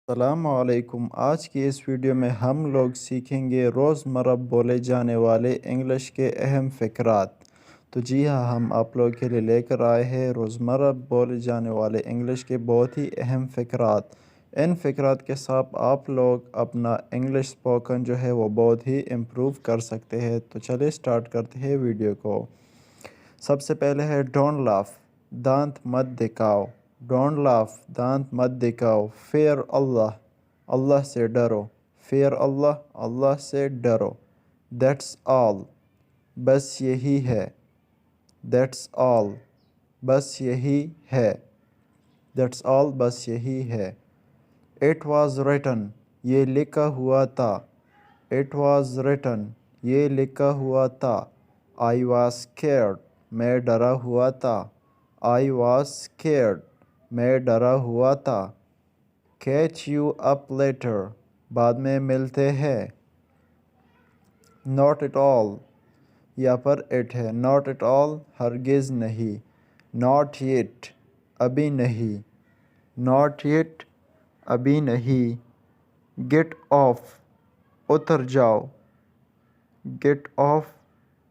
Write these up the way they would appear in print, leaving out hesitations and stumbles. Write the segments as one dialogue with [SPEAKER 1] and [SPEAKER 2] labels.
[SPEAKER 1] السلام علیکم۔ آج کی اس ویڈیو میں ہم لوگ سیکھیں گے روزمرہ بولے جانے والے انگلش کے اہم فقرات۔ تو جی ہاں، ہم آپ لوگوں کے لیے لے کر آئے ہیں روزمرہ بولے جانے والے انگلش کے بہت ہی اہم فقرات۔ ان فقرات کے ساتھ آپ لوگ اپنا انگلش اسپوکن جو ہے وہ بہت ہی امپروو کر سکتے ہیں۔ تو چلے سٹارٹ کرتے ہیں ویڈیو کو۔ سب سے پہلے ہے ڈونٹ لاف، دانت مت دکھاؤ۔ ڈونٹ لاف، دانت مت دکھاؤ۔ فیئر اللہ، اللہ سے ڈرو۔ فیئر اللہ، اللہ سے ڈرو۔ دیٹس آل، بس یہی ہے۔ دیٹس آل، بس یہی ہے۔ دیٹس آل، بس یہی ہے۔ اٹ واز ریٹن، یہ لکھا ہوا تھا۔ اٹ واز ریٹن، یہ لکھا ہوا تھا۔ آئی واز اسکیئرڈ، میں ڈرا ہوا تھا۔ آئی واز اسکیئرڈ، میں ڈرا ہوا تھا۔ کیچ یو اپ لیٹر، بعد میں ملتے ہیں۔ ناٹ ایٹ آل، یہاں پر اٹ ہے۔ ناٹ ایٹ آل، ہرگز نہیں۔ ناٹ یٹ، ابھی نہیں۔ ناٹ یٹ، ابھی نہیں۔ گیٹ آف، اتر جاؤ۔ گیٹ آف،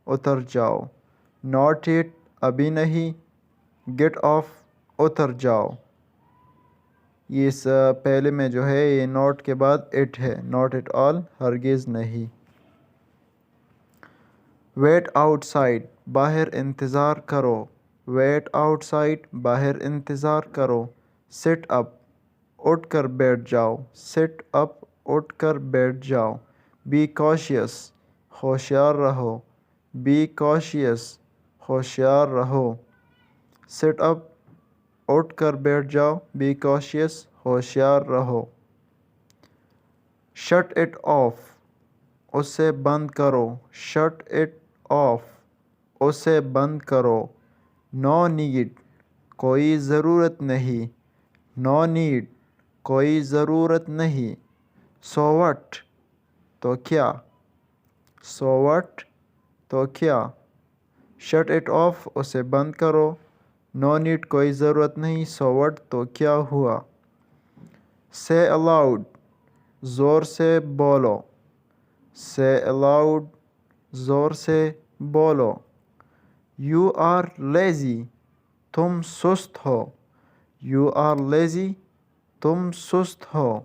[SPEAKER 1] اتر جاؤ۔ ناٹ یٹ، ابھی نہیں۔ گیٹ آف، اتر جاؤ۔ اس پہلے میں جو ہے یہ ناٹ کے بعد اٹ ہے۔ ناٹ ایٹ آل، ہرگز نہیں۔ ویٹ آؤٹ سائڈ، باہر انتظار کرو۔ ویٹ آؤٹ سائڈ، باہر انتظار کرو۔ سٹ اپ، اٹھ کر بیٹھ جاؤ۔ سٹ اپ، اٹھ کر بیٹھ جاؤ۔ بی کاشیس، ہوشیار رہو۔ بی کاشیس، ہوشیار رہو۔ سٹ اپ، اٹھ کر بیٹھ جاؤ۔ بی کاشیس، ہوشیار رہو۔ شٹ اٹ آف، اسے بند کرو۔ شٹ اٹ آف، اسے بند کرو۔ نو نیڈ، کوئی ضرورت نہیں۔ نو نیڈ، کوئی ضرورت نہیں۔ سو وٹ، تو کیا۔ سو وٹ، تو کیا۔ شٹ اٹ آف، اسے بند کرو۔ نو نیڈ، کوئی ضرورت نہیں۔ سو وٹ، تو کیا ہوا۔ سے الاؤڈ، زور سے بولو۔ سے الاؤڈ، زور سے بولو۔ یو آر لیزی، تم سست ہو۔ یو آر لیزی، تم سست ہو۔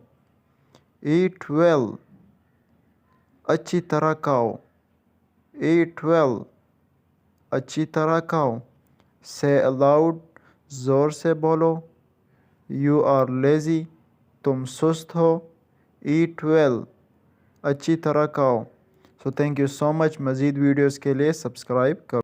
[SPEAKER 1] ایٹ ویل، اچھی طرح کھاؤ۔ ایٹ ویل، اچھی طرح کھاؤ۔ سے الاؤڈ، زور سے بولو۔ یو آر لیزی، تم سست ہو۔ ایٹ ویل، اچھی طرح کھاؤ۔ سو تھینک یو سو مچ۔ مزید ویڈیوز کے لیے سبسکرائب کرو۔